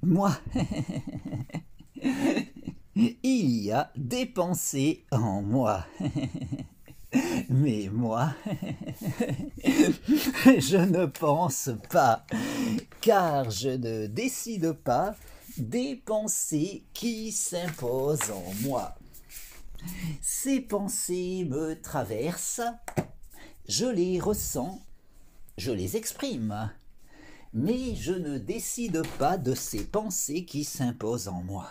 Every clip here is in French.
Moi, il y a des pensées en moi. Mais moi, je ne pense pas, car je ne décide pas des pensées qui s'imposent en moi. Ces pensées me traversent, je les ressens, je les exprime, mais je ne décide pas de ces pensées qui s'imposent en moi.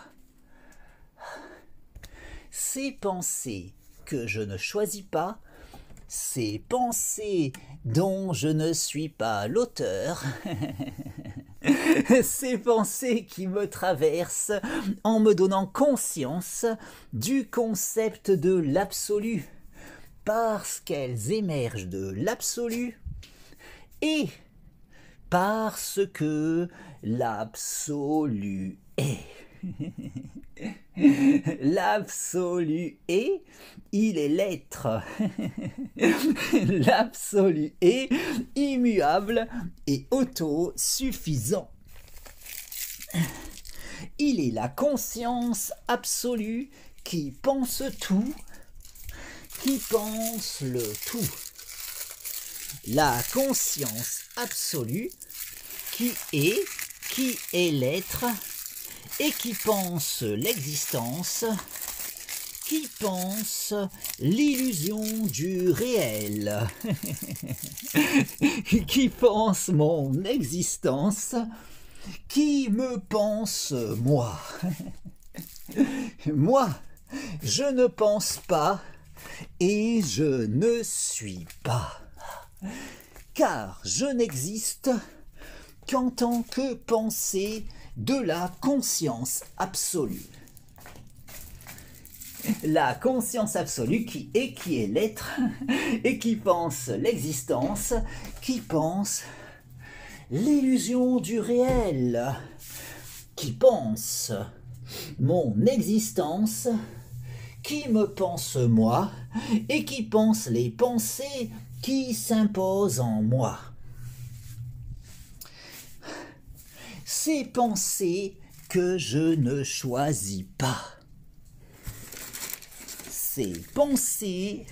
Ces pensées que je ne choisis pas, ces pensées dont je ne suis pas l'auteur, ces pensées qui me traversent en me donnant conscience du concept de l'absolu, parce qu'elles émergent de l'absolu et parce que l'absolu est. L'absolu est, il est l'être. L'absolu est immuable et autosuffisant. Il est la conscience absolue qui pense tout, qui pense le tout. La conscience absolue qui est l'être et qui pense l'existence, qui pense l'illusion du réel, qui pense mon existence, qui me pense moi. Moi, je ne pense pas et je ne suis pas, car je n'existe qu'en tant que pensée de la conscience absolue. La conscience absolue qui est l'être et qui pense l'existence, qui pense l'illusion du réel, qui pense mon existence, qui me pense moi et qui pense les pensées qui s'imposent en moi. Ces pensées que je ne choisis pas. Ces pensées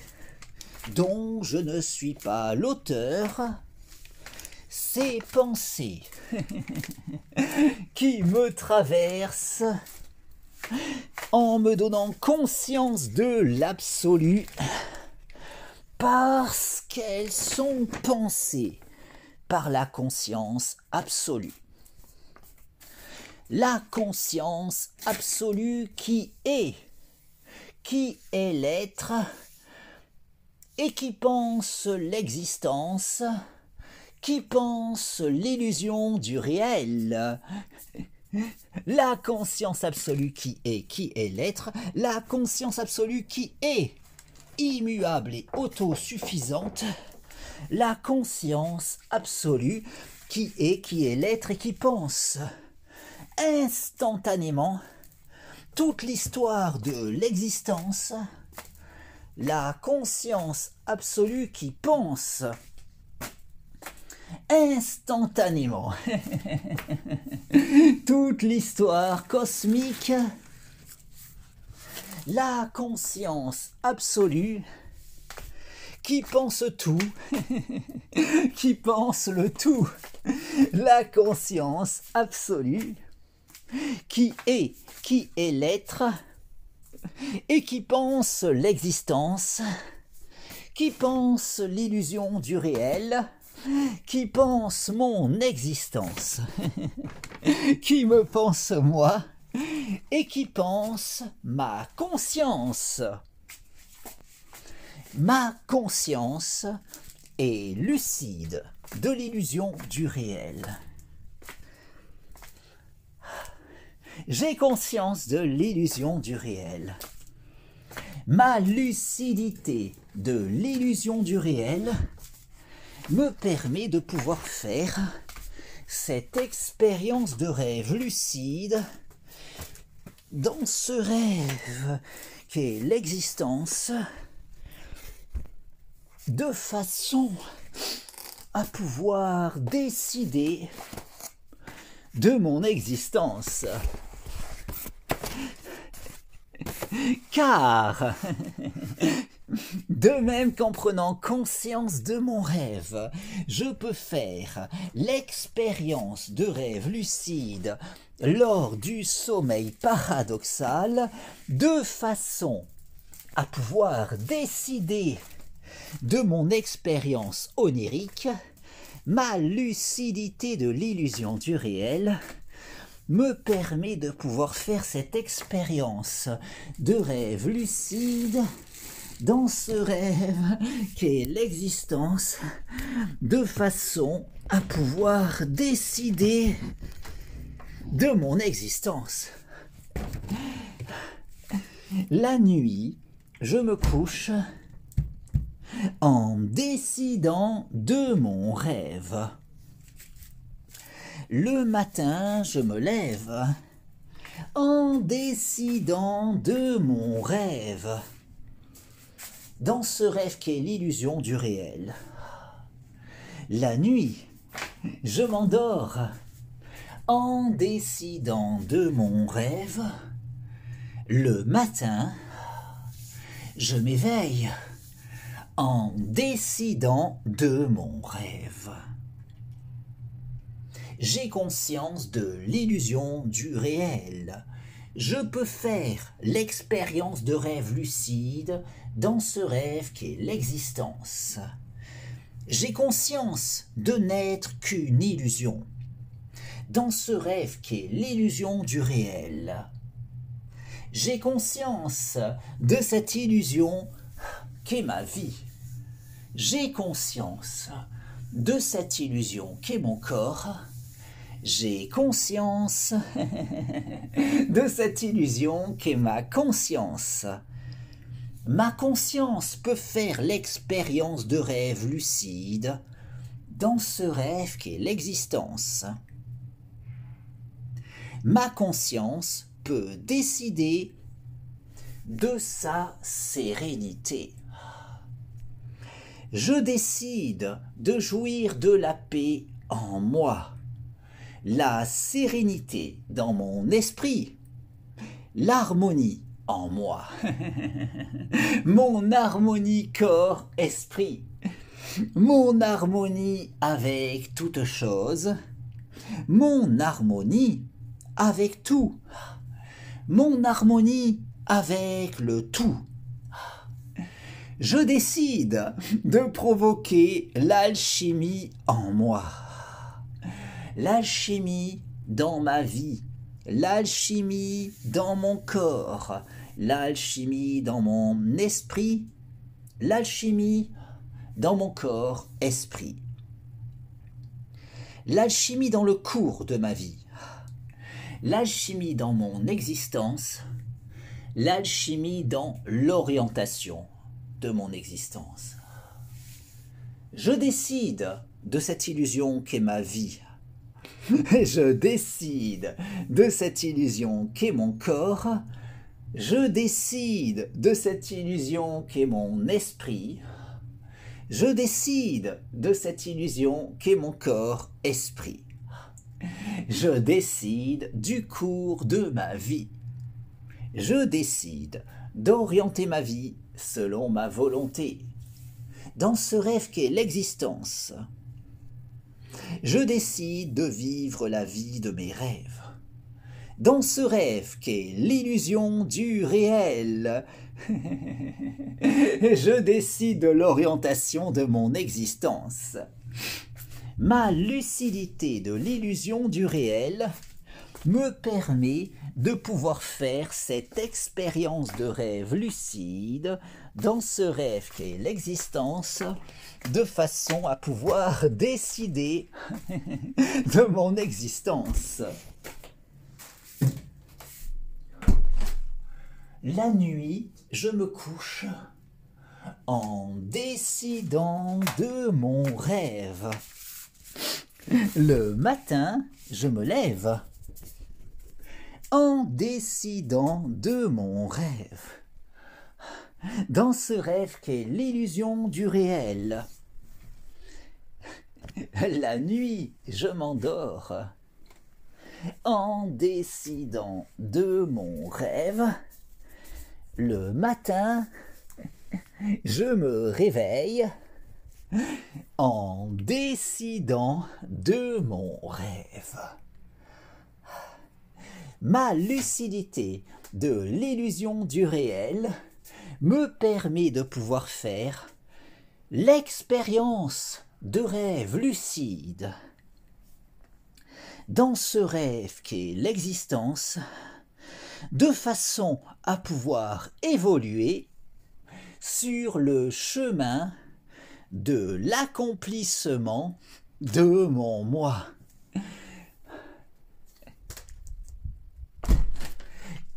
dont je ne suis pas l'auteur. Ces pensées qui me traversent en me donnant conscience de l'absolu parce qu'elles sont pensées par la conscience absolue. La conscience absolue qui est l'être et qui pense l'existence, qui pense l'illusion du réel. La conscience absolue qui est l'être, la conscience absolue qui est immuable et autosuffisante, la conscience absolue qui est l'être et qui pense instantanément toute l'histoire de l'existence, la conscience absolue qui pense instantanément toute l'histoire cosmique, la conscience absolue qui pense tout, qui pense le tout, la conscience absolue qui est l'être et qui pense l'existence, qui pense l'illusion du réel, qui pense mon existence, qui me pense moi et qui pense ma conscience. Ma conscience est lucide de l'illusion du réel. J'ai conscience de l'illusion du réel. Ma lucidité de l'illusion du réel me permet de pouvoir faire cette expérience de rêve lucide dans ce rêve qu'est l'existence de façon à pouvoir décider de mon existence. Car, de même qu'en prenant conscience de mon rêve, je peux faire l'expérience de rêve lucide lors du sommeil paradoxal, de façon à pouvoir décider de mon expérience onirique, ma lucidité de l'illusion du réel me permet de pouvoir faire cette expérience de rêve lucide dans ce rêve qu'est l'existence, de façon à pouvoir décider de mon existence. La nuit, je me couche en décidant de mon rêve. Le matin, je me lève en décidant de mon rêve. Dans ce rêve qui est l'illusion du réel. La nuit, je m'endors en décidant de mon rêve. Le matin, je m'éveille en décidant de mon rêve. J'ai conscience de l'illusion du réel. Je peux faire l'expérience de rêve lucide dans ce rêve qu'est l'existence. J'ai conscience de n'être qu'une illusion, dans ce rêve qu'est l'illusion du réel. J'ai conscience de cette illusion qu'est ma vie. J'ai conscience de cette illusion qu'est mon corps. J'ai conscience de cette illusion qu'est ma conscience. Ma conscience peut faire l'expérience de rêve lucide dans ce rêve qu'est l'existence. Ma conscience peut décider de sa sérénité. Je décide de jouir de la paix en moi, la sérénité dans mon esprit, l'harmonie en moi, mon harmonie corps-esprit, mon harmonie avec toute chose, mon harmonie avec tout, mon harmonie avec le tout. Je décide de provoquer l'alchimie en moi, l'alchimie dans ma vie, l'alchimie dans mon corps, l'alchimie dans mon esprit, l'alchimie dans mon corps-esprit, l'alchimie dans le cours de ma vie, l'alchimie dans mon existence, l'alchimie dans l'orientation de mon existence. Je décide de cette illusion qu'est ma vie. Je décide de cette illusion qu'est mon corps. Je décide de cette illusion qu'est mon esprit. Je décide de cette illusion qu'est mon corps-esprit. Je décide du cours de ma vie. Je décide d'orienter ma vie selon ma volonté. Dans ce rêve qu'est l'existence, je décide de vivre la vie de mes rêves. Dans ce rêve qu'est l'illusion du réel, je décide de l'orientation de mon existence. Ma lucidité de l'illusion du réel me permet de pouvoir faire cette expérience de rêve lucide dans ce rêve qu'est l'existence, de façon à pouvoir décider de mon existence. La nuit, je me couche en décidant de mon rêve. Le matin, je me lève en décidant de mon rêve. Dans ce rêve qu'est l'illusion du réel. La nuit, je m'endors En décidant de mon rêve, le matin, je me réveille. En décidant de mon rêve. Ma lucidité de l'illusion du réel me permet de pouvoir faire l'expérience de rêve lucide. Dans ce rêve qu'est l'existence, de façon à pouvoir évoluer sur le chemin de l'accomplissement de mon moi.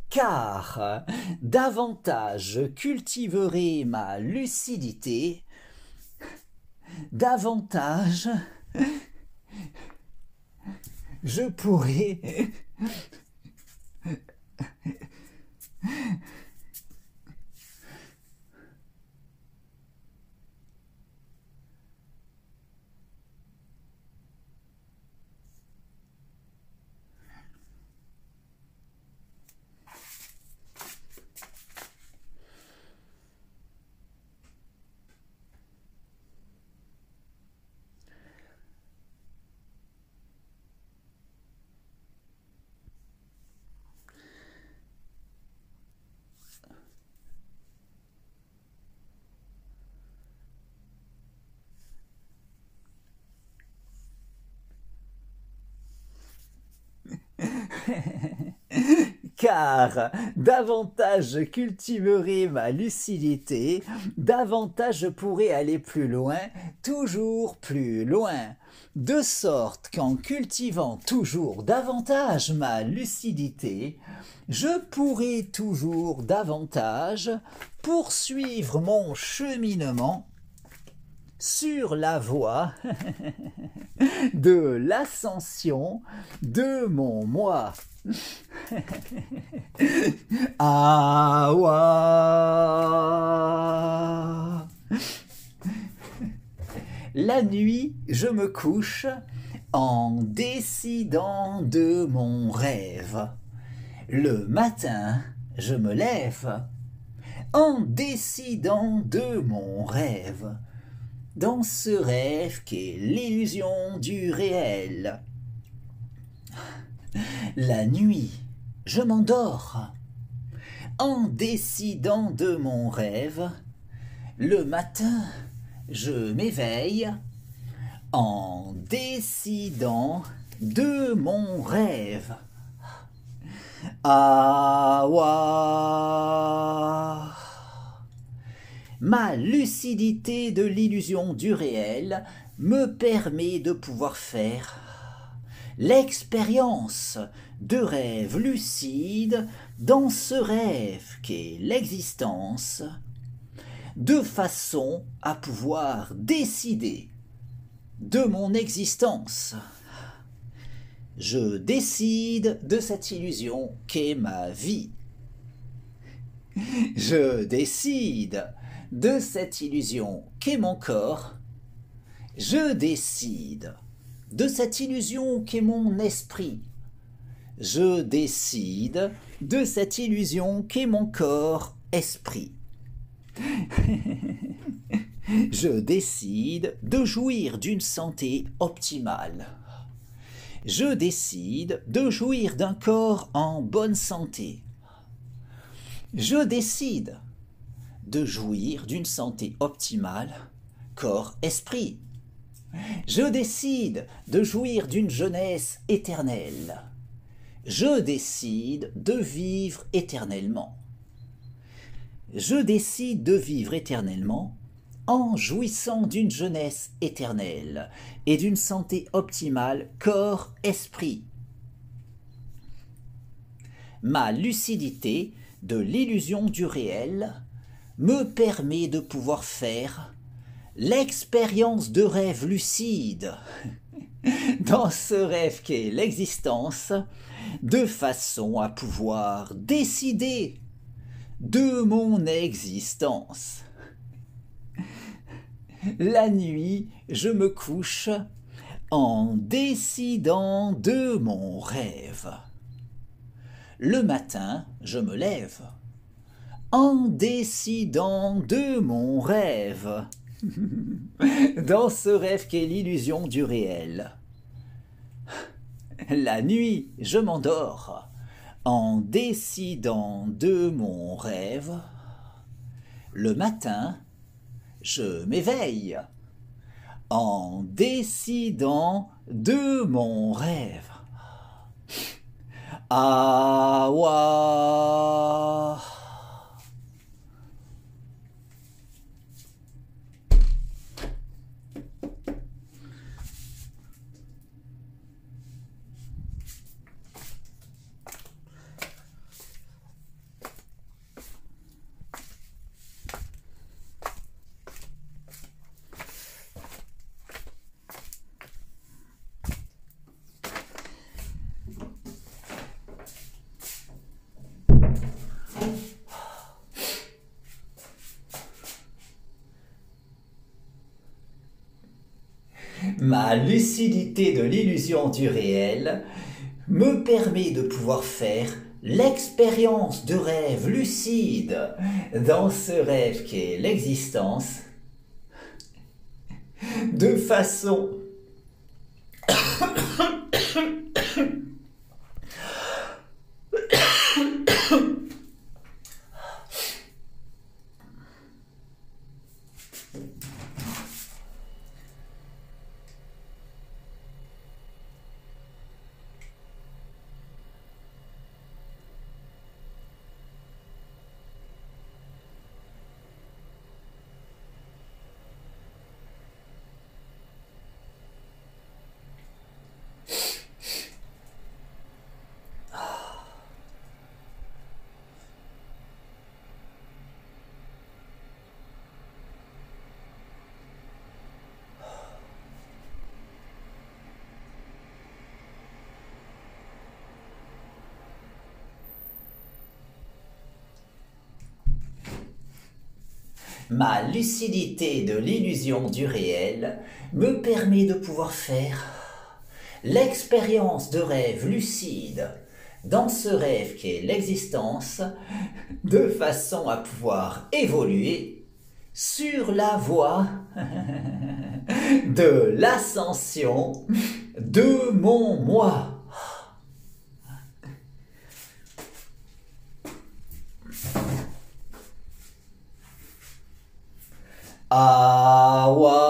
Car davantage je cultiverai ma lucidité, davantage je pourrai car davantage je cultiverai ma lucidité, davantage je pourrai aller plus loin, toujours plus loin. De sorte qu'en cultivant toujours davantage ma lucidité, je pourrai toujours davantage poursuivre mon cheminement sur la voie de l'ascension de mon moi. Awa. La nuit, je me couche en décidant de mon rêve. Le matin, je me lève en décidant de mon rêve. Dans ce rêve qu'est l'illusion du réel. La nuit, je m'endors en décidant de mon rêve. Le matin, je m'éveille en décidant de mon rêve. Awa. Ma lucidité de l'illusion du réel me permet de pouvoir faire l'expérience de rêve lucide dans ce rêve qu'est l'existence, de façon à pouvoir décider de mon existence. Je décide de cette illusion qu'est ma vie. Je décide de cette illusion qu'est mon corps. Je décide de cette illusion qu'est mon esprit. Je décide de cette illusion qu'est mon corps-esprit. Je décide de jouir d'une santé optimale. Je décide de jouir d'un corps en bonne santé. Je décide de jouir d'une santé optimale, corps-esprit. Je décide de jouir d'une jeunesse éternelle. Je décide de vivre éternellement. Je décide de vivre éternellement en jouissant d'une jeunesse éternelle et d'une santé optimale corps-esprit. Ma lucidité de l'illusion du réel me permet de pouvoir faire l'expérience de rêve lucide dans ce rêve qu'est l'existence, de façon à pouvoir décider de mon existence. La nuit, je me couche en décidant de mon rêve. Le matin, je me lève en décidant de mon rêve. Dans ce rêve qu'est l'illusion du réel. La nuit, je m'endors en décidant de mon rêve. Le matin, je m'éveille en décidant de mon rêve. Ah, ouah. Ma lucidité de l'illusion du réel me permet de pouvoir faire l'expérience de rêve lucide dans ce rêve qu'est l'existence de façon Ma lucidité de l'illusion du réel me permet de pouvoir faire l'expérience de rêve lucide dans ce rêve qu'est l'existence de façon à pouvoir évoluer sur la voie de l'ascension de mon moi. Ah, ouah.